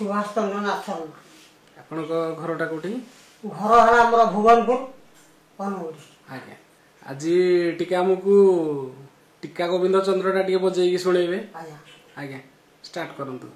सुभाष चंद्र नाथ शर्मा। आपण घरटा कोठी? घर है आमर भुवनपुर अनुगुड़ी। आज्ञा आज टिके आमको टीका गोविंद चंद्रटा टिके बजेई सुनेबे। आज्ञा स्टार्ट करंतु।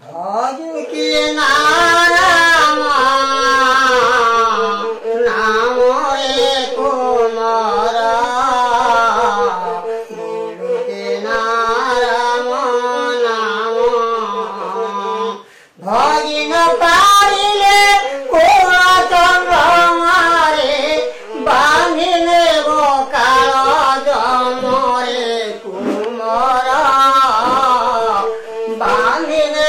भजु की नाम नाम एक कुमारा बोलु के नाम नाम भजिन पारिले कोला चंद्र मारे बांधिले गो काल जमरे कुमारा बांधिले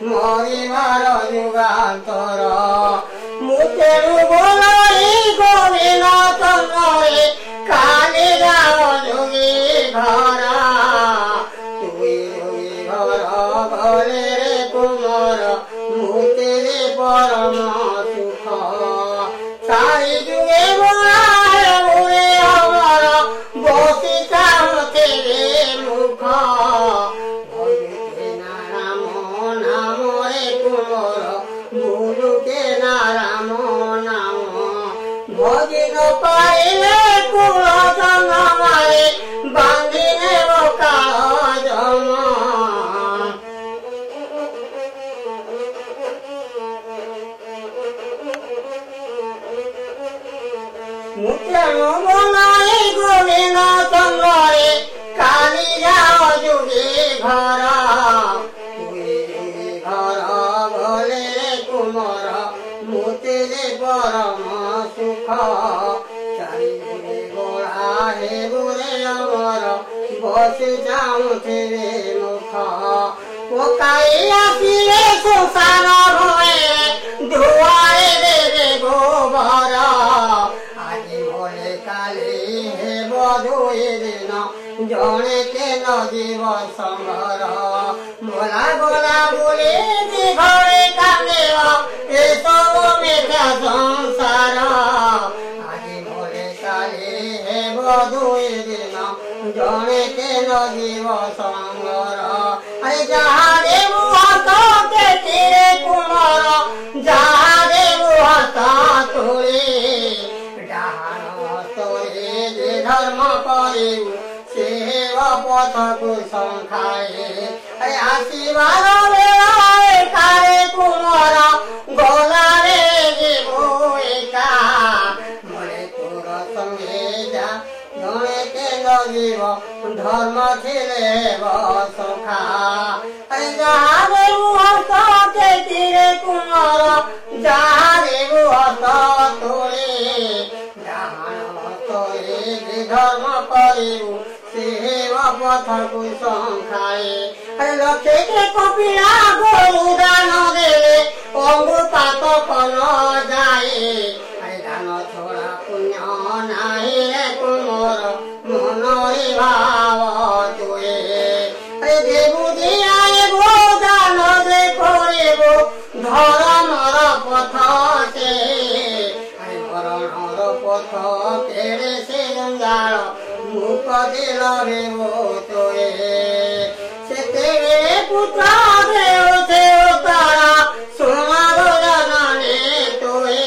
मरिमार युगान्तर मुतेरु बोलाई गोविंद चंद्रे काली जाओ जोगी घरा तुई जोगी घर घरे रे कुमार मुतेरे परम सुख सारी जुगे बोलाए बुरे अमर बसी चाहते रे मुख भजिन पाइले कुल जंगमारे बांधिने काल जमा मुतेरु बोलाई गोविंद चंद्रे काली जाओ जुगे घर मुतेरे परम सुख चारिजुगे गोड़ा हे गुरे अमर बसी जाऊथिरे मुख पकाई आसिरे संसार भये धुआरे देवे गोबर आज भले काली हे बधुई दिन जने के न जीव संभर बोला बोला बोले घरे कांदेवा ए सब मेघा संसार आज भले काली हे बधुई दिन जने के न जीव संगर अरे जहारे मुहत के तीरे कुमार जहारे मुहत तोरे डाहान तोरे जे धर्म करिउ से पथ को संखाए अरे आशीर्वाद बेलाए कारे कुमार गोला रे जीवो एका मोरे तोर संगे जा जने के जीव धर्म थिले सखा अरे जहारे मुहत के तीरे कुमार जहारे मुहत तोरे डाहान तोरे जे धर्म करिउ पथ को संखाए अरे लक्ष्य के कपिला गोरु दान देवे अंगु पात कल जाए अरे दान छोड़ा पुण्य नाही रे कुमोर मन भाव तुए अरे देवु दियाए गो दान दे करिबो धर्मर पथ से अरे मरणर पथ केड़े से जंजाल मुख दिल तोए से पुत्र देव तारा सोना जाने तोए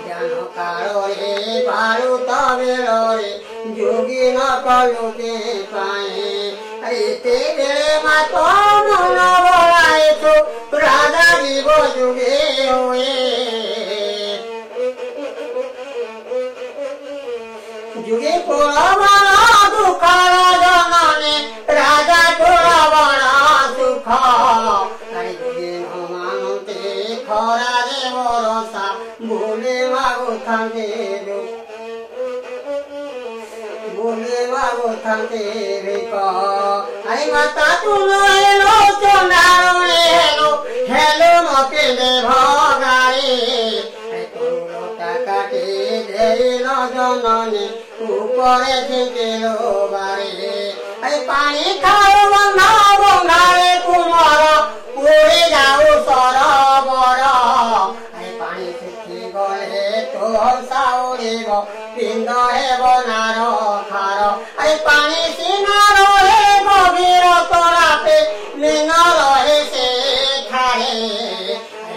ज्ञान काल रे बारुत बेल रे जोगी न कलुके पाए ବେଳେ ମାତ ମନ ବଳାଇଛୁ ରାଜା ଜୀବ ଯୁଗେ ହୁଏ ଯୁଗେ ପୋଳବଣ ଦୁଃଖର ଜନନେ ରାଜା ପୋଳବଣ ସୁଖ ଯୁଗେ ମାନନ୍ତେ ଖରାରେ ବରସା ବୁଲେ ମାଗୁଥାନ୍ତେ ମାତା ତୁଲ ହେଲୋ ଚଣ୍ଡାଳରେ ହେଲୋ ହେଲୋ ମକିଲେ ଭଗାଇ ତୁଲଟା କାଟି ଦେଇଲ ଜନନୀ ଉପରେ ଝିଙ୍କିଲ ବାରେ ପାଣି ଖାଉ ବନ୍ଧା ବନ୍ଧାରେ କୁମର ପୁରୀ ଯାଉ ସରୋବର ପାଣି ଶୁଖି ଗଲେ ତୋ ସାଉରିବ ପିଣ୍ଡ ହେବ ନାର ଖାର ପାଣି ସିନା ରହେ ଗଭୀର ତଳାପେ ଲିନ ରହେ ସେଠାରେ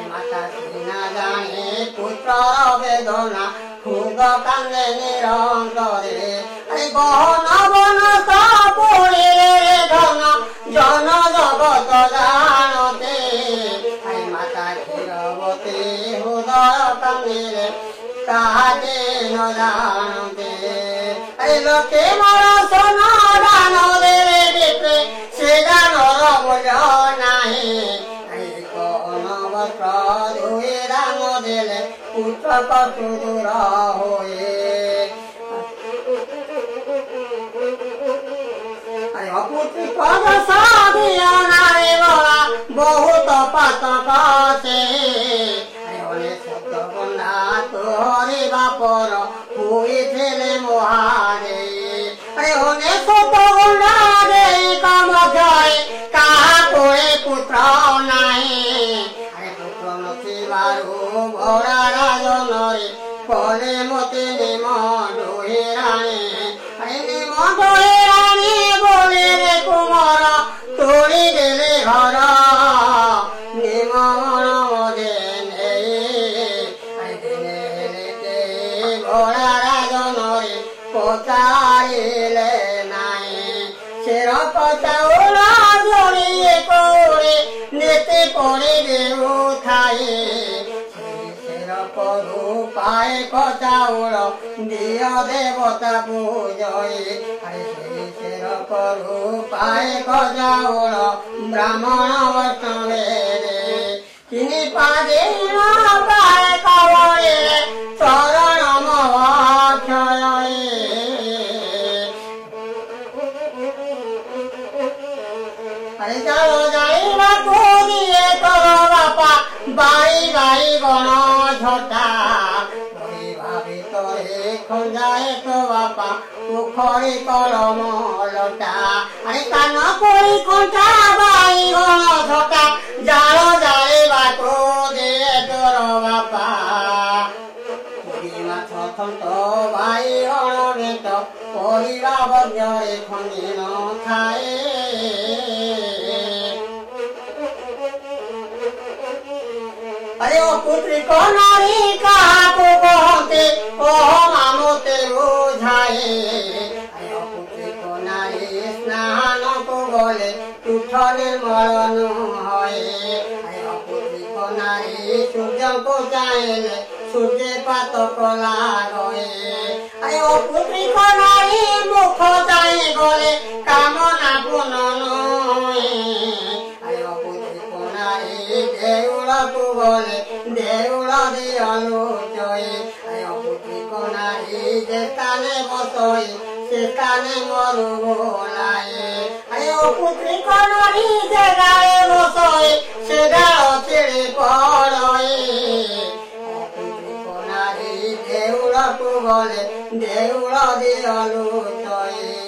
ମାତା ସିନା ଜାଣେ ପୁତ୍ରର ବେଦନା ଖୁଦ କାନ୍ଦେ ନିରନ୍ତରେ ଗହନ ବନ ପୁରୀରେ ଧନ ଜନ ଜଗତ ଜାଣତେ ମାତା କ୍ଷୀରବତୀ ହୃଦୟ କାନ୍ଦିଲେ କାହାକେ ନ ଜାଣତେ ଲୋକେ ମୋର সোনা দান দেলে দেখে সে দানর মূল্য নাই কোন বস্ত্র ধুয়ে দান দেলে পুত্র কত দূর হয়ে অপুত্রী পদ সাধিয়া নারে বলা বহুত পাতক সে শব্দ বন্ধা তোরে বাপর হয়েছিলে মহারে হনে শত গুণা রে কাম জয় কাহা কোয়ে পুত্র নাই পুত্র নথিবারু ভরা রাজনরে কলে মতে নিম দোহে রাণী নিম দোহে রাণী বলে রে কুমর তোড়ি গেলে ঘর নিম মদে ভরা রাজনরে পচাইলে নাই সের পচাউল জড়িয়ে করে নেতে পড়ে দেউ থাই সের করু পায় কচাউল দিয় দেবতা পূজয়ে সের করু পায় কচাউল ব্রাহ্মণ বৈষ্ণবে তিনি পাদে পায় কবরে চরণ মহাক্ষয়ে চলো যাইবাকু দিয়ে তোর বাপা বাড়ি বাড়ি গণ ঝটা পরিবা ভিতরে খোঁজায় তো বাপা পুখরি কলম লটা কান করি খোঁজা বাড়ি গণ ঝটা জাল যাইবাকু দিয়ে তোর বাপা পুরী মাছ থন্ত ভাই অণবেত পরিবা বজ্রে খন্দিন খায় পুত্রী কনারী কাহাকু কহতে কহ মামতে বুঝায় পুত্রী কনারী স্নানকু গলে তুঠ নির্মল হয় পুত্রী কনারী সূর্যকু চাইলে সূর্যে পাতক লাগয়ে পুত্রী কনারী মুখ চাই গলে কামনা পুন দেউড়কু গলে দেউড় দিয়লু জয়ে পুত্রী কনারী যে স্থানে বসই সে স্থানে মরু ভোলায়ে পুত্রী কনারী যে গায়ে বসই সে গাও ছিড়ে পড়য়ে পুত্রী কনারী দেউড়কু গলে দেউড় দিয়লু জয়ে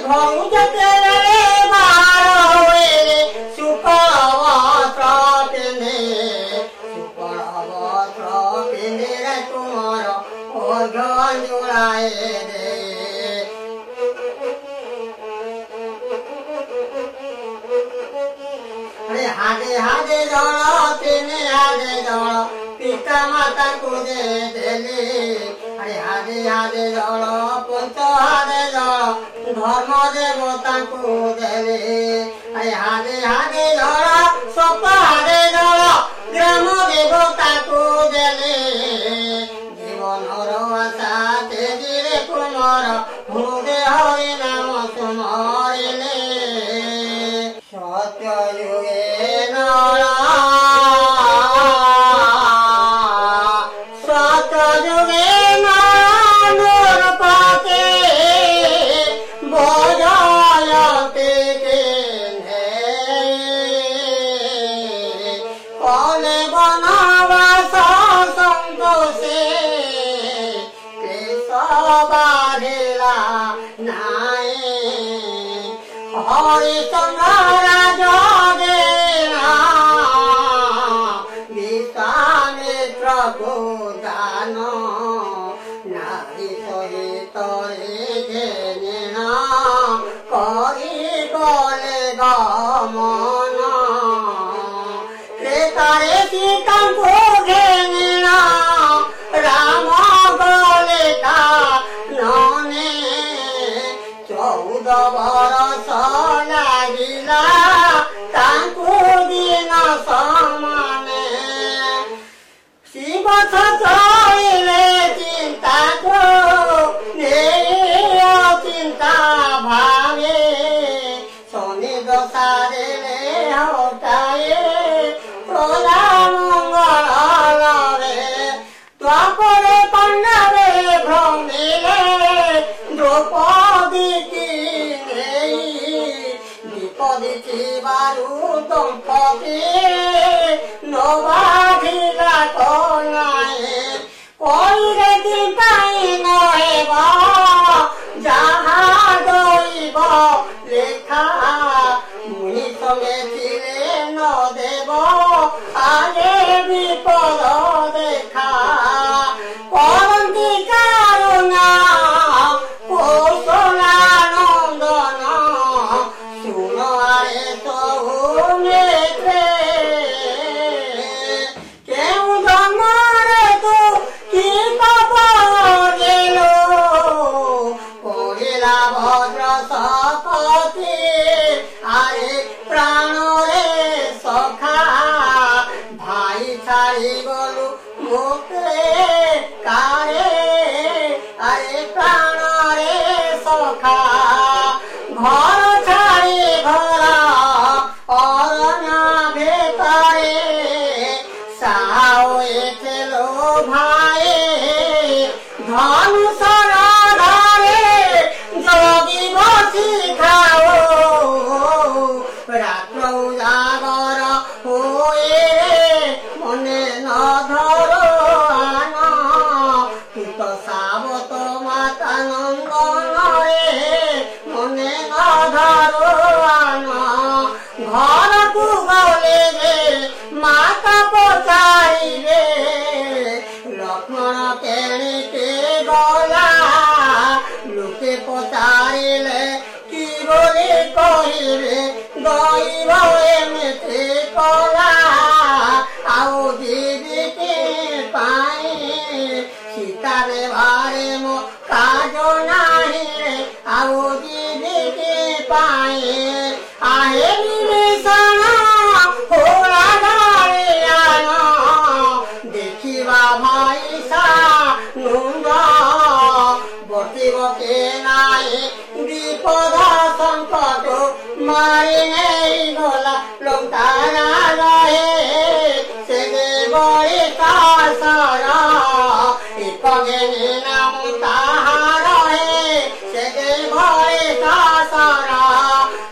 ঘরু যেতে বার হয়ে সুফল বস্ত্র পিঁধে সুফল বস্ত্র পিঁধে রে তোমার অর্ঘ্য জোড়ায় দে হাতে হাতে জল তিনি হাতে জল পিতা মাতা কুদে দেলে ଆରେ ହାରେ ହାରେ ଜଳ ପଞ୍ଚ ହାରେ ଜଳ ଧର୍ମ ଦେବତାଙ୍କୁ ଦେଲେ ଆରେ ହାରେ ହାରେ ଜଳ ସପ ହାରେ ଜଳ ଗ୍ରାମ ଦେବତାକୁ ଦେଲେ ଜୀବନର ଆଶା ତେଜିରେ କୁମର ହୃଦୟ ହରି ନାମ ସୁମରିଲେ ସତ୍ୟ ଯୁଗେ ନଳ ସତ୍ୟ ଯୁଗେ ନୂର ପତେ বজয়তে কলে বনবাস সন্তোষে বাড়িলা নাই হরিচন্দ্র রাজ বিশ্বামিত্র গোদান নারী সহিত କରି ଗଲେ ଗମନ ତ୍ରେତାରେ ସୀତାଙ୍କୁ ଘେନିଣ ରାମ ଗଲେ କାନନେ 14 ବରଷ ଲାଗିଲା ତାଙ୍କୁ ଦିନ ସମାନେ ଶିବ ଚଳିଲେ ଚିନ୍ତାକୁ চিন্তা ভাবে শনি দশারে হটায়ে প্রলা মঙ্গলে তারপরে পাণ্ডবে ভ্রমিলে দ্রৌপদী কি নেই বিপদী বারু দম্পতি নবাধিলা কনায়ে কইরে দিপাই নহেব যাহা দৈব লেখা মুনি সঙ্গে ছিলে ন দেব আগে বিপদ দেখা করন্তি কারুণা কৌশলানন্দন শুন আরে সহু নেত্রে কেউ জন্মরে তু কি পাপ গেলো পড়িলা ভদ্র সপতি আরে প্রাণরে সখা ভাই ছাড়ি গলু মুখে কারে আরে প্রাণরে সখা ঘর ছাড়ি ঘর অরণ্য ভেতরে সাও এলো ভাই ধনুষর ধরে যোগী বসি খাও রাত্র উজাগর হয়ে মনে ন ধরো আন তুত সাবত মাতা নন্দনরে মনে ন ধরো আন ঘরকু গলে যে মাতা পচাইবে লক্ষ্মণ কেণিকে গলা লোকে পচারিলে কি বলে কহিবে দৈব এমতে কলা আউ দিদিকে পাই সীতারে ভারে মো কাজ নাহি আউ দিদিকে পাই আহে বিভীষণ হোলা ধরিয়ান দেখিবা ভাই সা নুন্দ বর্তিব কে নাই বিপদ সংকট মারি নেই গলা লঙ্কারা রহে সে বড়ি কাসর একগেনি নাম তাহার হে সে বড়ি কাসর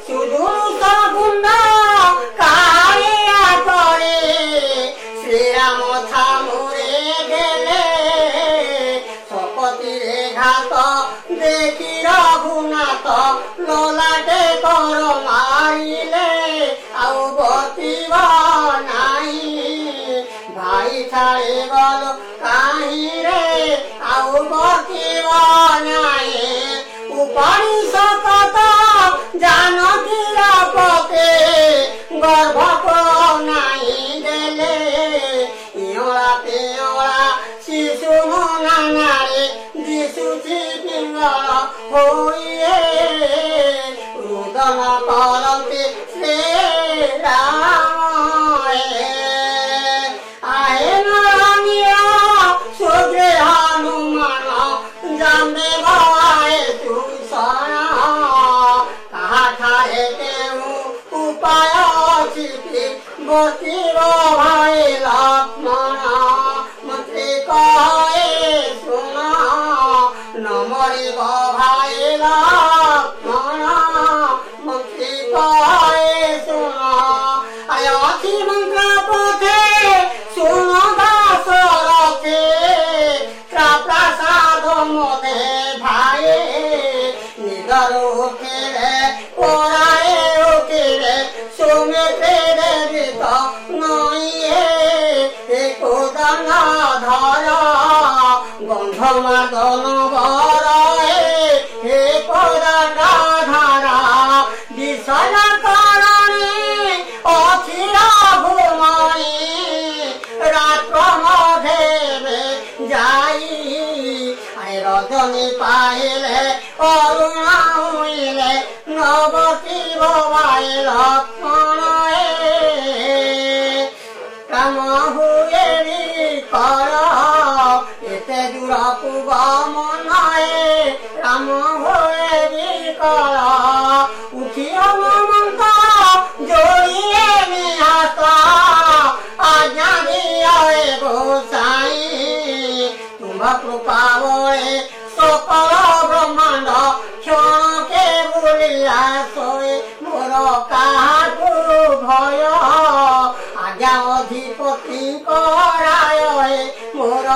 সুদূর সগুণ কারিয়া করে শ্রীরাম থামুরে গেলে সপতিরে ঘাত দেখি রঘুনাথ ললাটে কর মারিলে আউ বতিব নাই ভাই ছাড়ি গল কাহিরে আউ বতিব নাই উপনিষদ জানকীর পথে গর্ভ নাই দেলে ইয়লা পেয়লা শিশু নানারে शिव भाई लक्ष्मण मंत्री कहे सुना न मरिब भाई लक्ष्मण मंत्री कहे सुना अयोध्या मंत्र पथे सुन दासरथे प्रसाद मोदे भाई निदर उठिले पराए उठिले सुमित्रे देवी तो नइए एक दाना धरा गंध मादन बराए हे पदाटा धारा विषय करणे अखिला भूमि रात्र मधेवे जाई रजनी पाइले अरुणा हुइले नवती भवाई लक्ष्मण राम हुए कर एते दूर पूब मनाए राम हुए कर उठी ममंत जोड़िए निहात आज्ञा दिए गोसाई तुम कृपा बड़े सकल ब्रह्मांड क्षण के बुलिया सोए मोर काहाकु भय आज्ञा अधिपति कराए मोर